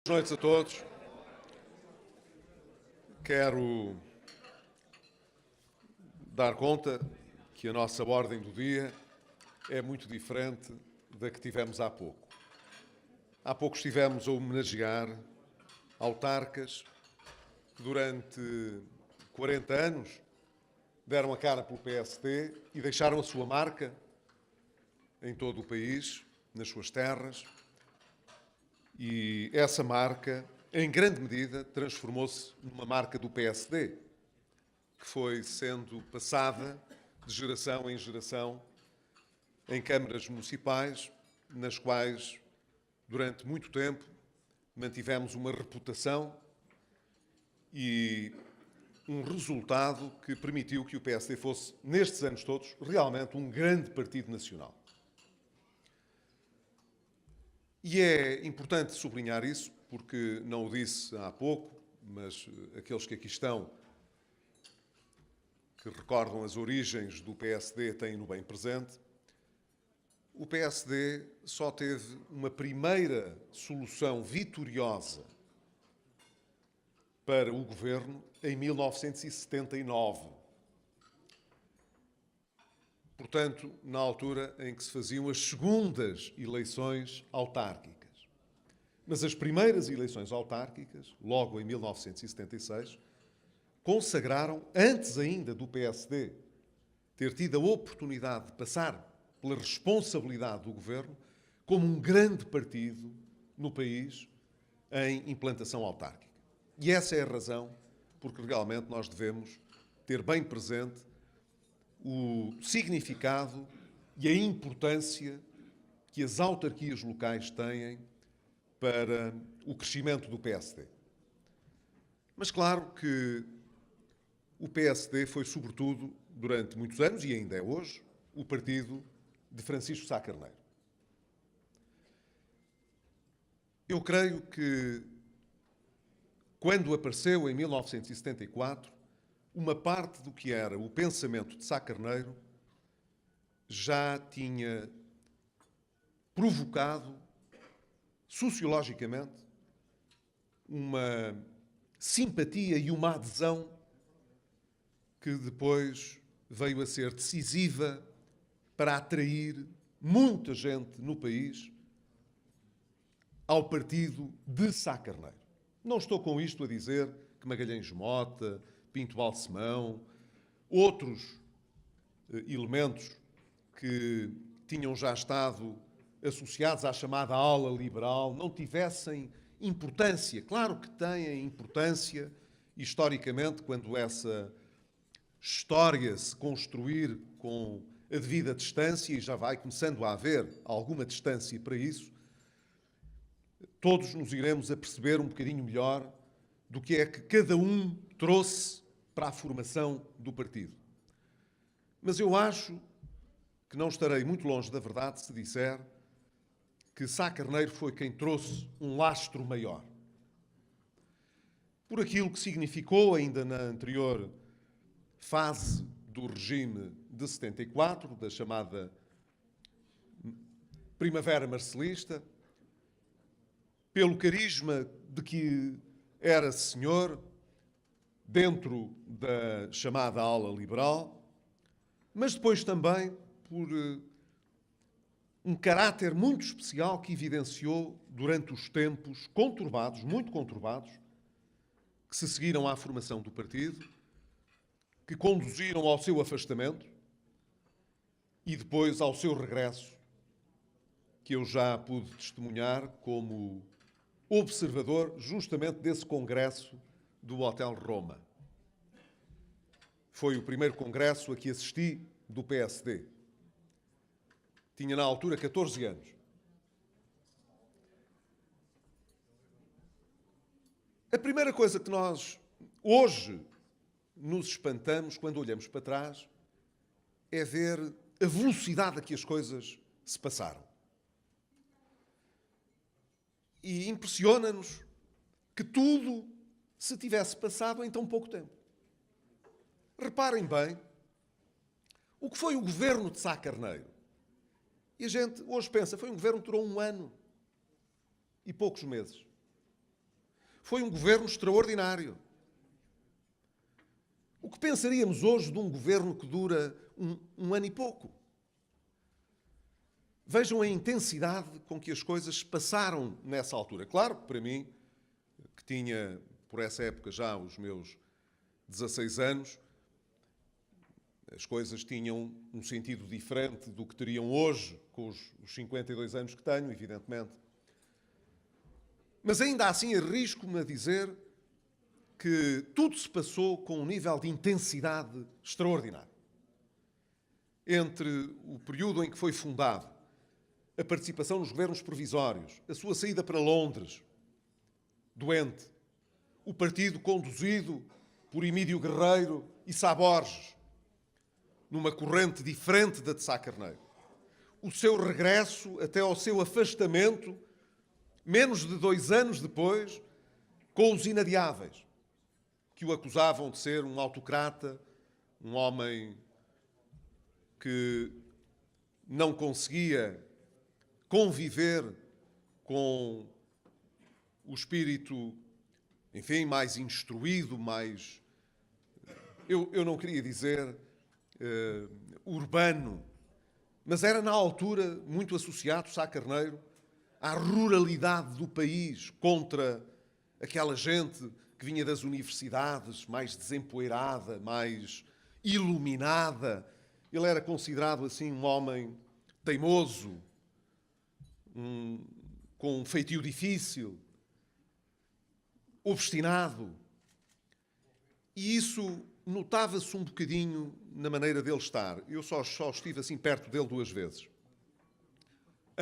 Boas noites a todos. Quero dar conta que a nossa ordem do dia é muito diferente da que tivemos há pouco. Há pouco estivemos a homenagear autarcas que durante 40 anos deram a cara pelo PSD e deixaram a sua marca em todo o país, nas suas terras. E essa marca, em grande medida, transformou-se numa marca do PSD, que foi sendo passada de geração em geração em câmaras municipais, nas quais, durante muito tempo, mantivemos uma reputação e um resultado que permitiu que o PSD fosse, nestes anos todos, realmente um grande partido nacional. E é importante sublinhar isso, porque não o disse há pouco, mas aqueles que aqui estão, que recordam as origens do PSD, têm-no bem presente. O PSD só teve uma primeira solução vitoriosa para o governo em 1979. Portanto, na altura em que se faziam as segundas eleições autárquicas. Mas as primeiras eleições autárquicas, logo em 1976, consagraram, antes ainda do PSD ter tido a oportunidade de passar pela responsabilidade do governo, como um grande partido no país em implantação autárquica. E essa é a razão porque realmente nós devemos ter bem presente o significado e a importância que as autarquias locais têm para o crescimento do PSD. Mas claro que o PSD foi, sobretudo, durante muitos anos, e ainda é hoje, o partido de Francisco Sá Carneiro. Eu creio que, quando apareceu em 1974, uma parte do que era o pensamento de Sá Carneiro já tinha provocado, sociologicamente, uma simpatia e uma adesão que depois veio a ser decisiva para atrair muita gente no país ao partido de Sá Carneiro. Não estou com isto a dizer que Magalhães Mota, Pinto Balsemão, outros elementos que tinham já estado associados à chamada ala liberal não tivessem importância. Claro que têm importância, historicamente, quando essa história se construir com a devida distância, e já vai começando a haver alguma distância para isso, todos nos iremos a perceber um bocadinho melhor do que é que cada um trouxe para a formação do partido. Mas eu acho que não estarei muito longe da verdade se disser que Sá Carneiro foi quem trouxe um lastro maior. Por aquilo que significou ainda na anterior fase do regime de 74, da chamada Primavera Marcelista, pelo carisma de que era senhor dentro da chamada ala liberal, mas depois também por um caráter muito especial que evidenciou durante os tempos conturbados, muito conturbados, que se seguiram à formação do partido, que conduziram ao seu afastamento e depois ao seu regresso, que eu já pude testemunhar como observador justamente desse congresso do Hotel Roma. Foi o primeiro congresso a que assisti do PSD. Tinha na altura 14 anos. A primeira coisa que nós hoje nos espantamos quando olhamos para trás é ver a velocidade a que as coisas se passaram. E impressiona-nos que tudo se tivesse passado em tão pouco tempo. Reparem bem o que foi o governo de Sá Carneiro. E a gente hoje pensa, foi um governo que durou 1 ano e poucos meses. Foi um governo extraordinário. O que pensaríamos hoje de um governo que dura um ano e pouco? Vejam a intensidade com que as coisas passaram nessa altura. Claro, para mim, que tinha, por essa época já os meus 16 anos, as coisas tinham um sentido diferente do que teriam hoje, com os 52 anos que tenho, evidentemente. Mas ainda assim arrisco-me a dizer que tudo se passou com um nível de intensidade extraordinário. Entre o período em que foi fundado, a participação nos governos provisórios, a sua saída para Londres, doente, o partido conduzido por Emílio Guerreiro e Sá Borges, numa corrente diferente da de Sá Carneiro, o seu regresso até ao seu afastamento, menos de 2 anos depois, com os inadiáveis, que o acusavam de ser um autocrata, um homem que não conseguia conviver com o espírito, enfim, mais instruído, mais... Eu não queria dizer urbano, mas era na altura muito associado, Sá Carneiro, à ruralidade do país, contra aquela gente que vinha das universidades, mais desempoeirada, mais iluminada. Ele era considerado assim um homem teimoso, com um feitio difícil, obstinado. E isso notava-se um bocadinho na maneira dele estar. Eu só estive assim perto dele 2 vezes.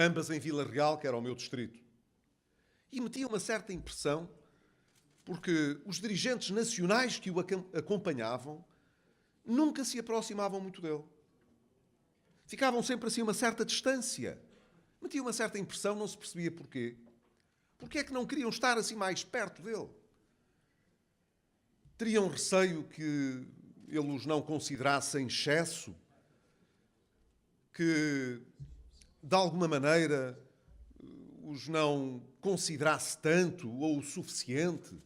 Ambas em Vila Real, que era o meu distrito. E me tinha uma certa impressão, porque os dirigentes nacionais que o acompanhavam nunca se aproximavam muito dele. Ficavam sempre assim a uma certa distância. Me tinha uma certa impressão, não se percebia porquê. Porquê é que não queriam estar assim mais perto dele? Teriam receio que ele os não considerasse em excesso? Que, de alguma maneira, os não considerasse tanto ou o suficiente?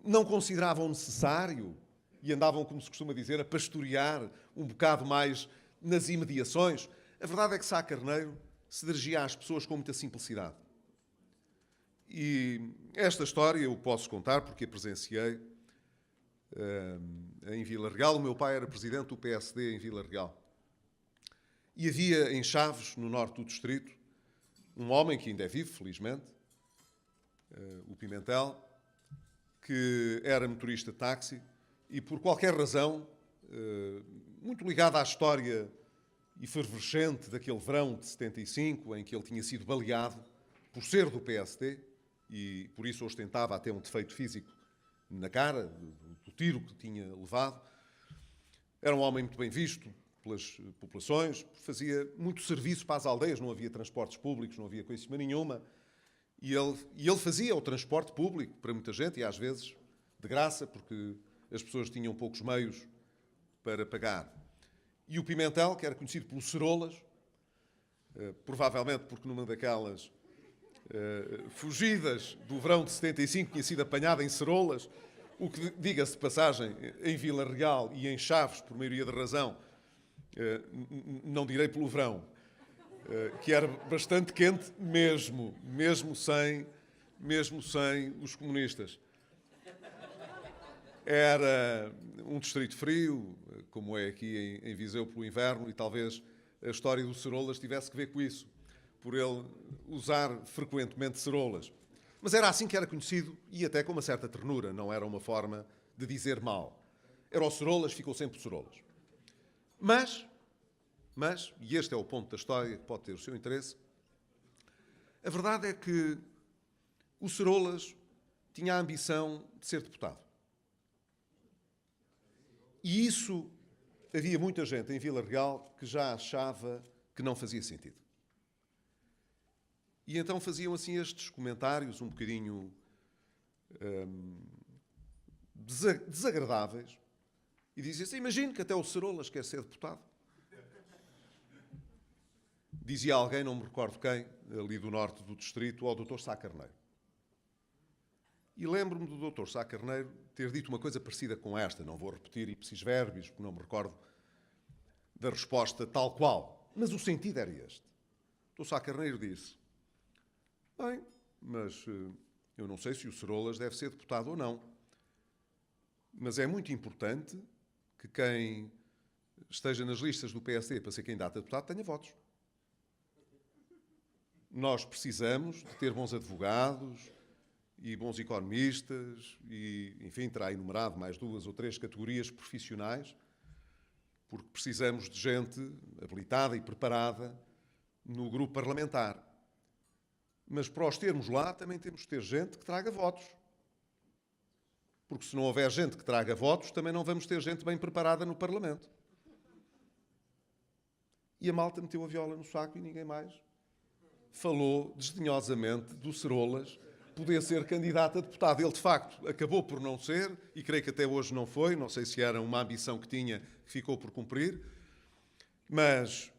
Não consideravam necessário e andavam, como se costuma dizer, a pastorear um bocado mais nas imediações? A verdade é que Sá Carneiro se dirigia às pessoas com muita simplicidade. E esta história eu posso contar porque a presenciei em Vila Real. O meu pai era presidente do PSD em Vila Real. E havia em Chaves, no norte do distrito, um homem que ainda é vivo, felizmente, o Pimentel, que era motorista de táxi e, por qualquer razão, muito ligado à história efervescente daquele verão de 75, em que ele tinha sido baleado por ser do PSD e por isso ostentava até um defeito físico na cara, do tiro que tinha levado. Era um homem muito bem visto pelas populações, fazia muito serviço para as aldeias, não havia transportes públicos, não havia coisa nenhuma, e ele fazia o transporte público para muita gente, e às vezes de graça, porque as pessoas tinham poucos meios para pagar. E o Pimentel, que era conhecido pelos Cerolas, provavelmente porque numa daquelas fugidas do verão de 75 tinha sido apanhado em Cerolas, o que, diga-se de passagem, em Vila Real e em Chaves, por maioria de razão, não direi pelo verão, que era bastante quente mesmo sem os comunistas. Era um distrito frio, como é aqui em Viseu pelo inverno, e talvez a história do Cerolas tivesse que ver com isso, por ele usar frequentemente cerolas. Mas era assim que era conhecido e até com uma certa ternura, não era uma forma de dizer mal. Era o Cerolas, ficou sempre Cerolas. Mas, e este é o ponto da história que pode ter o seu interesse, a verdade é que o Cerolas tinha a ambição de ser deputado. E isso, havia muita gente em Vila Real que já achava que não fazia sentido. E então faziam assim estes comentários um bocadinho desagradáveis e diziam assim: imagino que até o Cerolas quer ser deputado. Dizia alguém, não me recordo quem, ali do norte do distrito, ao Dr. Sá Carneiro. E lembro-me do Dr. Sá Carneiro ter dito uma coisa parecida com esta. Não vou repetir ipsis verbis, porque não me recordo da resposta tal qual. Mas o sentido era este. O Dr. Sá Carneiro disse: bem, mas eu não sei se o Cerolas deve ser deputado ou não. Mas é muito importante que quem esteja nas listas do PSD para ser candidato a deputado tenha votos. Nós precisamos de ter bons advogados e bons economistas e, enfim, terá enumerado mais 2 ou 3 categorias profissionais, porque precisamos de gente habilitada e preparada no grupo parlamentar. Mas para os termos lá, também temos de ter gente que traga votos. Porque se não houver gente que traga votos, também não vamos ter gente bem preparada no Parlamento. E a malta meteu a viola no saco e ninguém mais falou desdenhosamente do Cerolas poder ser candidato a deputado. Ele, de facto, acabou por não ser, e creio que até hoje não foi. Não sei se era uma ambição que tinha, que ficou por cumprir. Mas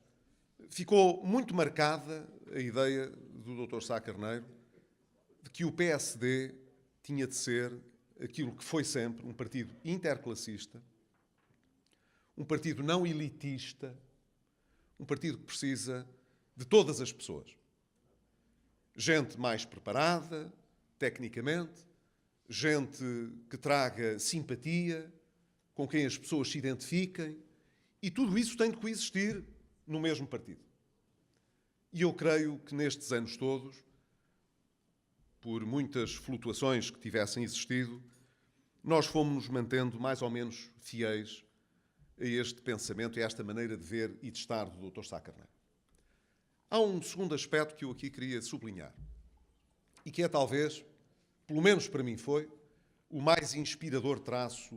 ficou muito marcada a ideia do Dr. Sá Carneiro de que o PSD tinha de ser aquilo que foi sempre, um partido interclassista, um partido não elitista, um partido que precisa de todas as pessoas. Gente mais preparada, tecnicamente, gente que traga simpatia, com quem as pessoas se identifiquem, e tudo isso tem de coexistir no mesmo partido. E eu creio que nestes anos todos, por muitas flutuações que tivessem existido, nós fomos mantendo mais ou menos fiéis a este pensamento, a esta maneira de ver e de estar do Dr. Sá Carneiro. Há um segundo aspecto que eu aqui queria sublinhar e que é talvez, pelo menos para mim foi, o mais inspirador traço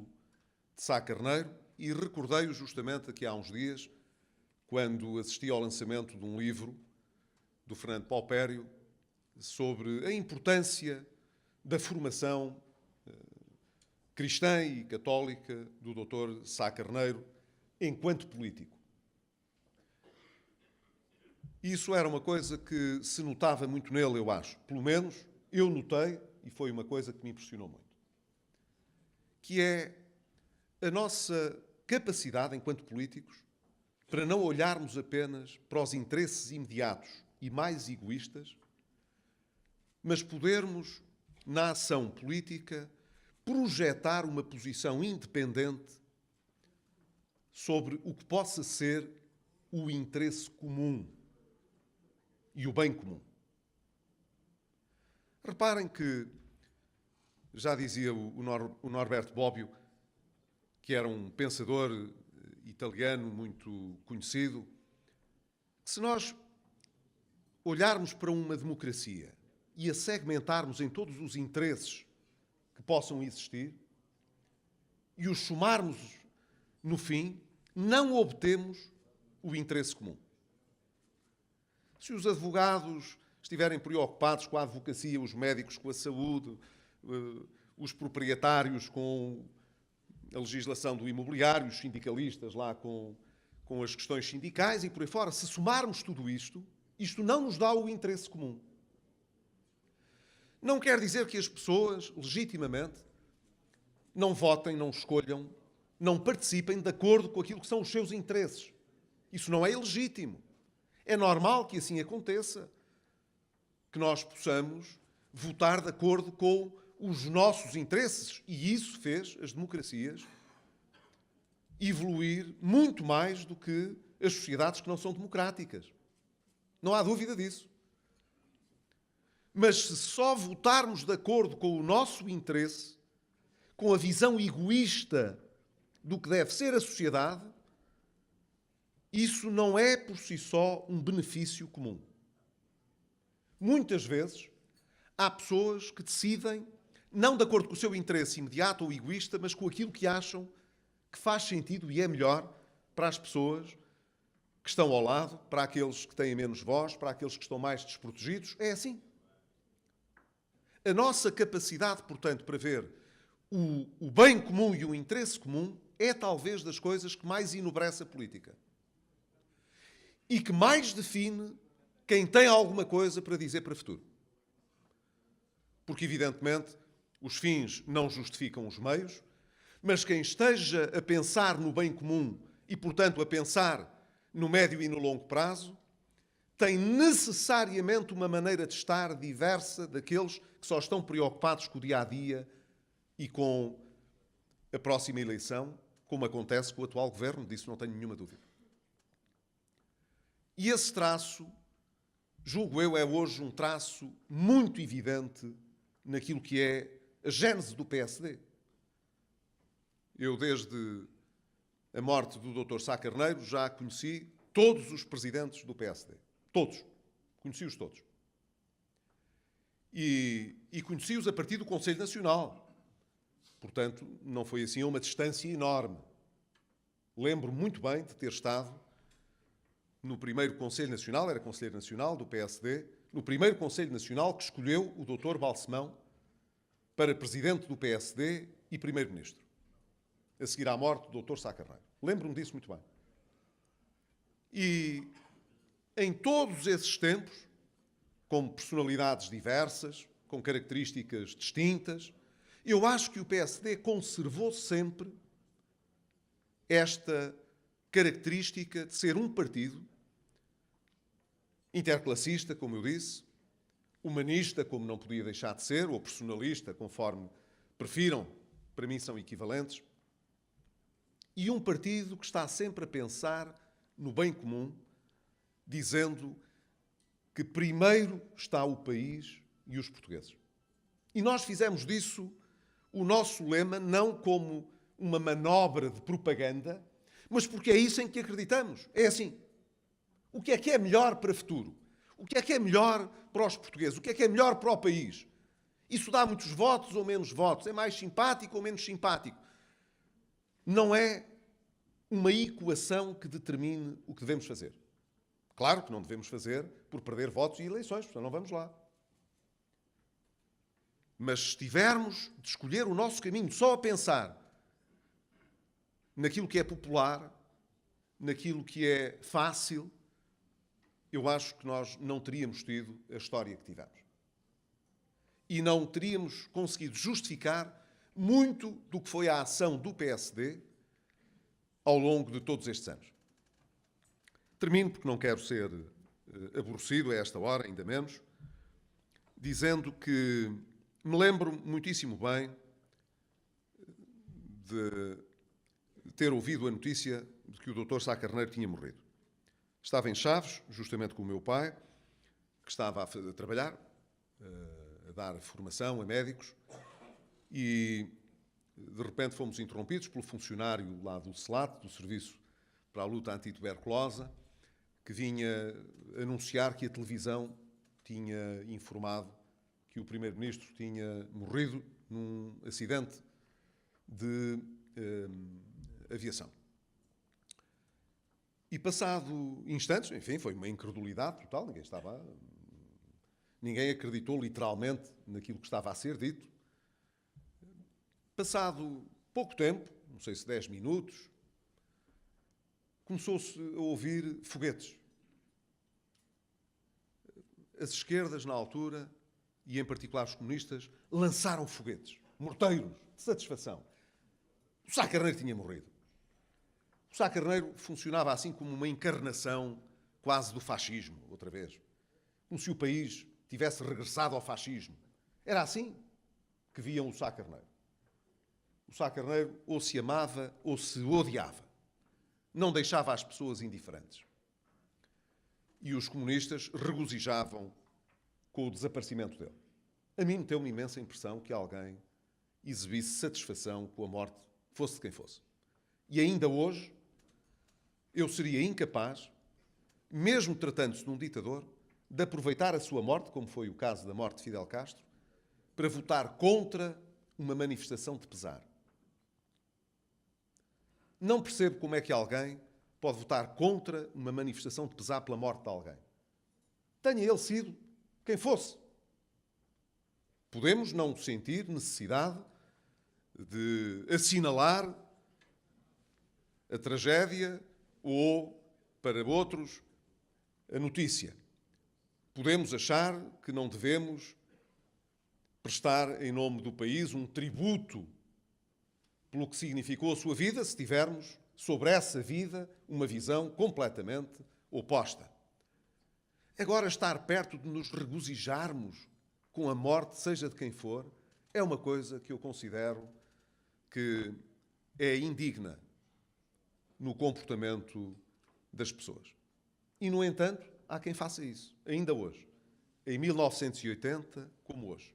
de Sá Carneiro, e recordei-o justamente aqui há uns dias, quando assisti ao lançamento de um livro do Fernando Paupério sobre a importância da formação cristã e católica do Dr. Sá Carneiro enquanto político. Isso era uma coisa que se notava muito nele, eu acho. Pelo menos eu notei, e foi uma coisa que me impressionou muito. Que é a nossa capacidade, enquanto políticos, para não olharmos apenas para os interesses imediatos e mais egoístas, mas podermos, na ação política, projetar uma posição independente sobre o que possa ser o interesse comum e o bem comum. Reparem que, já dizia o Norberto Bobbio, que era um pensador italiano muito conhecido, que se nós olharmos para uma democracia e a segmentarmos em todos os interesses que possam existir e os somarmos no fim, não obtemos o interesse comum. Se os advogados estiverem preocupados com a advocacia, os médicos com a saúde, os proprietários com a legislação do imobiliário, os sindicalistas lá com as questões sindicais e por aí fora, se somarmos tudo isto, isto não nos dá o interesse comum. Não quer dizer que as pessoas, legitimamente, não votem, não escolham, não participem de acordo com aquilo que são os seus interesses. Isso não é ilegítimo. É normal que assim aconteça, que nós possamos votar de acordo com os nossos interesses. E isso fez as democracias evoluir muito mais do que as sociedades que não são democráticas. Não há dúvida disso. Mas se só votarmos de acordo com o nosso interesse, com a visão egoísta do que deve ser a sociedade, isso não é por si só um benefício comum. Muitas vezes há pessoas que decidem, não de acordo com o seu interesse imediato ou egoísta, mas com aquilo que acham que faz sentido e é melhor para as pessoas que estão ao lado, para aqueles que têm menos voz, para aqueles que estão mais desprotegidos. É assim. A nossa capacidade, portanto, para ver o bem comum e o interesse comum é talvez das coisas que mais enobrece a política. E que mais define quem tem alguma coisa para dizer para o futuro. Porque, evidentemente, Os fins não justificam os meios, mas quem esteja a pensar no bem comum e, portanto, a pensar no médio e no longo prazo, tem necessariamente uma maneira de estar diversa daqueles que só estão preocupados com o dia-a-dia e com a próxima eleição, como acontece com o atual governo, disso não tenho nenhuma dúvida. E esse traço, julgo eu, é hoje um traço muito evidente naquilo que é a gênese do PSD. Eu, desde a morte do Dr. Sá Carneiro, já conheci todos os presidentes do PSD. Todos. Conheci-os todos. E conheci-os a partir do Conselho Nacional. Portanto, não foi assim a uma distância enorme. Lembro muito bem de ter estado no primeiro Conselho Nacional, era Conselheiro Nacional do PSD, no primeiro Conselho Nacional que escolheu o Dr. Balsemão para Presidente do PSD e Primeiro-Ministro, a seguir à morte do Dr. Sá Carneiro. Lembro-me disso muito bem. E em todos esses tempos, com personalidades diversas, com características distintas, eu acho que o PSD conservou sempre esta característica de ser um partido interclassista, como eu disse, humanista, como não podia deixar de ser, ou personalista, conforme prefiram, para mim são equivalentes, e um partido que está sempre a pensar no bem comum, dizendo que primeiro está o país e os portugueses. E nós fizemos disso o nosso lema, não como uma manobra de propaganda, mas porque é isso em que acreditamos. É assim. O que é melhor para o futuro? O que é melhor para os portugueses? O que é melhor para o país? Isso dá muitos votos ou menos votos? É mais simpático ou menos simpático? Não é uma equação que determine o que devemos fazer. Claro que não devemos fazer por perder votos e eleições, portanto não vamos lá. Mas se tivermos de escolher o nosso caminho só a pensar naquilo que é popular, naquilo que é fácil, eu acho que nós não teríamos tido a história que tivemos. E não teríamos conseguido justificar muito do que foi a ação do PSD ao longo de todos estes anos. Termino, porque não quero ser aborrecido a esta hora, ainda menos, dizendo que me lembro muitíssimo bem de ter ouvido a notícia de que o Dr. Sá Carneiro tinha morrido. Estava em Chaves, justamente com o meu pai, que estava a trabalhar, a dar formação a médicos, e de repente fomos interrompidos pelo funcionário lá do SELAT, do Serviço para a Luta Antituberculosa, que vinha anunciar que a televisão tinha informado que o Primeiro-Ministro tinha morrido num acidente de aviação. E passado instantes, enfim, foi uma incredulidade total, ninguém acreditou literalmente naquilo que estava a ser dito. Passado pouco tempo, não sei se 10 minutos, começou-se a ouvir foguetes. As esquerdas, na altura, e em particular os comunistas, lançaram foguetes, morteiros, de satisfação. O Sá Carneiro tinha morrido. O Sá Carneiro funcionava assim como uma encarnação quase do fascismo, outra vez. Como se o país tivesse regressado ao fascismo. Era assim que viam o Sá Carneiro. O Sá Carneiro ou se amava ou se odiava. Não deixava as pessoas indiferentes. E os comunistas regozijavam com o desaparecimento dele. A mim me deu uma imensa impressão que alguém exibisse satisfação com a morte, fosse de quem fosse. E ainda hoje, eu seria incapaz, mesmo tratando-se de um ditador, de aproveitar a sua morte, como foi o caso da morte de Fidel Castro, para votar contra uma manifestação de pesar. Não percebo como é que alguém pode votar contra uma manifestação de pesar pela morte de alguém. Tenha ele sido quem fosse. Podemos não sentir necessidade de assinalar a tragédia ou, para outros, a notícia. Podemos achar que não devemos prestar em nome do país um tributo pelo que significou a sua vida, se tivermos sobre essa vida uma visão completamente oposta. Agora, estar perto de nos regozijarmos com a morte, seja de quem for, é uma coisa que eu considero que é indigna no comportamento das pessoas. E, no entanto, há quem faça isso, ainda hoje, em 1980, como hoje.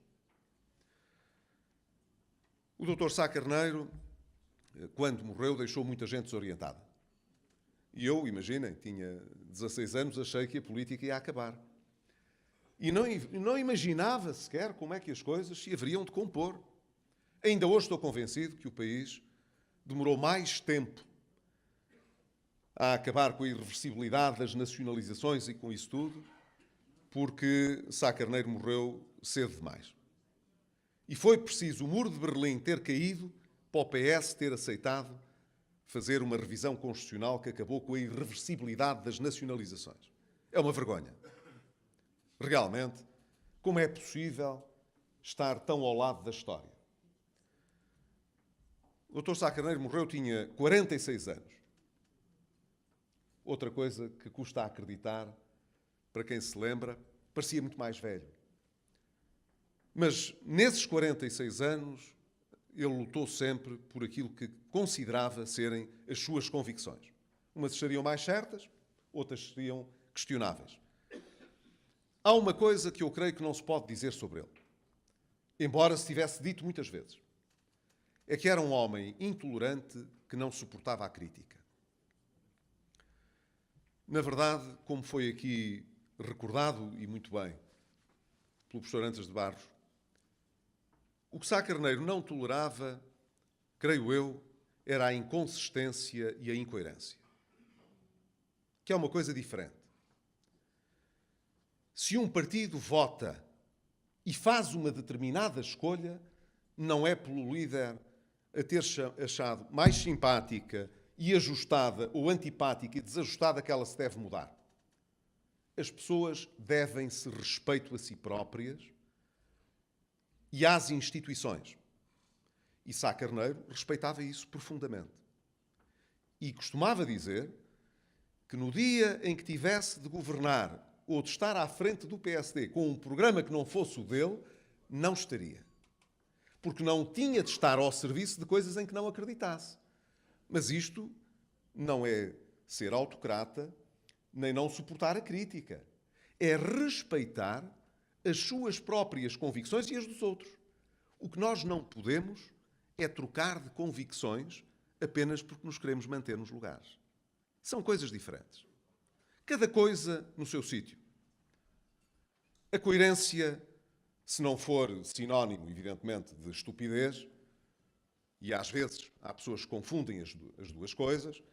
O Dr. Sá Carneiro, quando morreu, deixou muita gente desorientada. E eu, imaginem, tinha 16 anos, achei que a política ia acabar. E não imaginava sequer como é que as coisas se haveriam de compor. Ainda hoje estou convencido que o país demorou mais tempo a acabar com a irreversibilidade das nacionalizações e com isso tudo, porque Sá Carneiro morreu cedo demais. E foi preciso o muro de Berlim ter caído para o PS ter aceitado fazer uma revisão constitucional que acabou com a irreversibilidade das nacionalizações. É uma vergonha. Realmente, como é possível estar tão ao lado da história? O Dr. Sá Carneiro morreu, tinha 46 anos. Outra coisa que custa a acreditar, para quem se lembra, parecia muito mais velho. Mas nesses 46 anos, ele lutou sempre por aquilo que considerava serem as suas convicções. Umas seriam mais certas, outras seriam questionáveis. Há uma coisa que eu creio que não se pode dizer sobre ele, embora se tivesse dito muitas vezes. É que era um homem intolerante que não suportava a crítica. Na verdade, como foi aqui recordado, e muito bem, pelo professor Antas de Barros, o que Sá Carneiro não tolerava, creio eu, era a inconsistência e a incoerência. Que é uma coisa diferente. Se um partido vota e faz uma determinada escolha, não é pelo líder a ter achado mais simpática e ajustada ou antipática e desajustada que ela se deve mudar. As pessoas devem-se respeito a si próprias e às instituições. E Sá Carneiro respeitava isso profundamente. E costumava dizer que no dia em que tivesse de governar ou de estar à frente do PSD com um programa que não fosse o dele, não estaria. Porque não tinha de estar ao serviço de coisas em que não acreditasse. Mas isto não é ser autocrata, nem não suportar a crítica. É respeitar as suas próprias convicções e as dos outros. O que nós não podemos é trocar de convicções apenas porque nos queremos manter nos lugares. São coisas diferentes. Cada coisa no seu sítio. A coerência, se não for sinónimo, evidentemente, de estupidez, e às vezes há pessoas que confundem as duas coisas,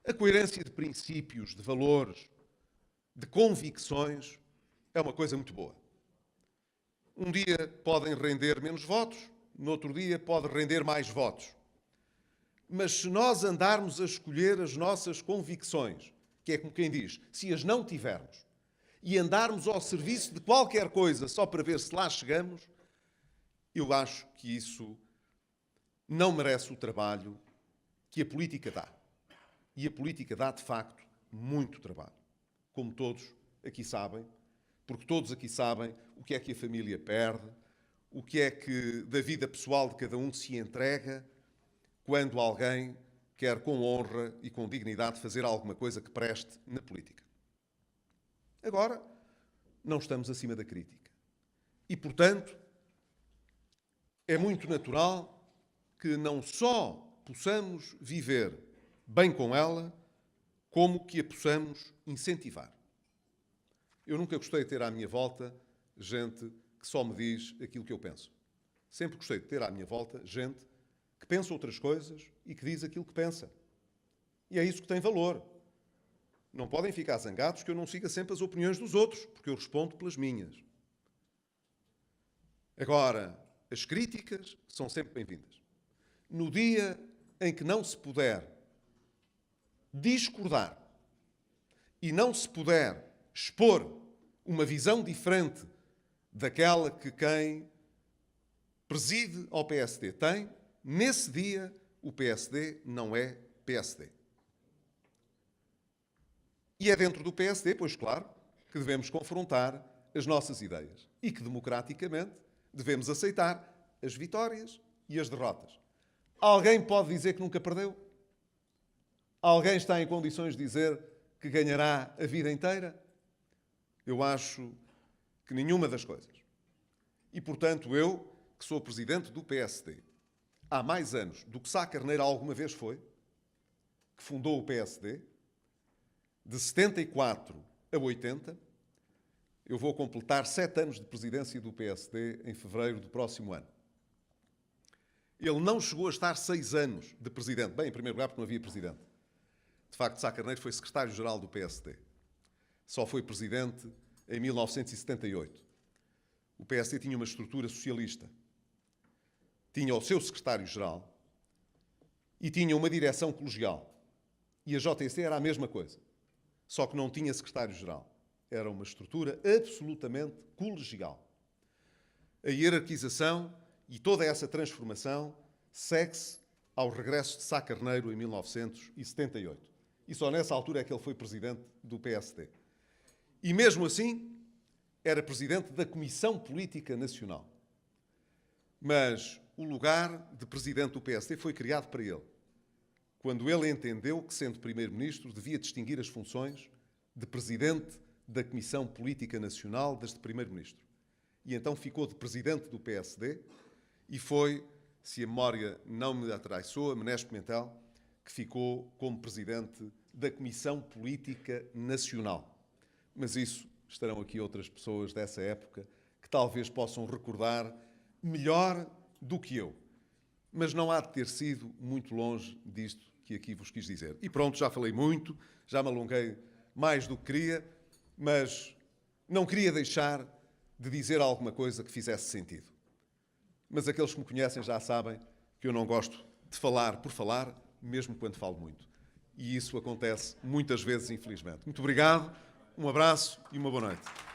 a coerência de princípios, de valores, de convicções, é uma coisa muito boa. Um dia podem render menos votos, no outro dia pode render mais votos. Mas se nós andarmos a escolher as nossas convicções, que é como quem diz, se as não tivermos, e andarmos ao serviço de qualquer coisa só para ver se lá chegamos, eu acho que isso não merece o trabalho que a política dá. E a política dá, de facto, muito trabalho. Como todos aqui sabem, porque todos aqui sabem o que é que a família perde, o que é que da vida pessoal de cada um se entrega quando alguém quer com honra e com dignidade fazer alguma coisa que preste na política. Agora, não estamos acima da crítica. E, portanto, é muito natural que não só possamos viver bem com ela, como que a possamos incentivar. Eu nunca gostei de ter à minha volta gente que só me diz aquilo que eu penso. Sempre gostei de ter à minha volta gente que pensa outras coisas e que diz aquilo que pensa. E é isso que tem valor. Não podem ficar zangados que eu não siga sempre as opiniões dos outros, porque eu respondo pelas minhas. Agora, as críticas são sempre bem-vindas. No dia em que não se puder discordar e não se puder expor uma visão diferente daquela que quem preside ao PSD tem, nesse dia, o PSD não é PSD. E é dentro do PSD, pois claro, que devemos confrontar as nossas ideias e que, democraticamente, devemos aceitar as vitórias e as derrotas. Alguém pode dizer que nunca perdeu? Alguém está em condições de dizer que ganhará a vida inteira? Eu acho que nenhuma das coisas. E, portanto, eu, que sou presidente do PSD há mais anos do que Sá Carneiro alguma vez foi, que fundou o PSD, de 74 a 80, eu vou completar 7 anos de presidência do PSD em fevereiro do próximo ano. Ele não chegou a estar 6 anos de presidente. Bem, em primeiro lugar, porque não havia presidente. De facto, Sá Carneiro foi secretário-geral do PSD. Só foi presidente em 1978. O PSD tinha uma estrutura socialista. Tinha o seu secretário-geral e tinha uma direção colegial. E a JTC era a mesma coisa, só que não tinha secretário-geral. Era uma estrutura absolutamente colegial. A hierarquização e toda essa transformação segue-se ao regresso de Sá Carneiro em 1978. E só nessa altura é que ele foi presidente do PSD. E mesmo assim, era presidente da Comissão Política Nacional. Mas o lugar de presidente do PSD foi criado para ele, quando ele entendeu que, sendo primeiro-ministro, devia distinguir as funções de presidente da Comissão Política Nacional das de primeiro-ministro. E então ficou de presidente do PSD e foi, se a memória não me atraiçoa, Menezes Pimentel, que ficou como presidente da Comissão Política Nacional. Mas isso estarão aqui outras pessoas dessa época que talvez possam recordar melhor do que eu. Mas não há de ter sido muito longe disto que aqui vos quis dizer. E pronto, já falei muito, já me alonguei mais do que queria, mas não queria deixar de dizer alguma coisa que fizesse sentido. Mas aqueles que me conhecem já sabem que eu não gosto de falar por falar, mesmo quando falo muito. E isso acontece muitas vezes, infelizmente. Muito obrigado, um abraço e uma boa noite.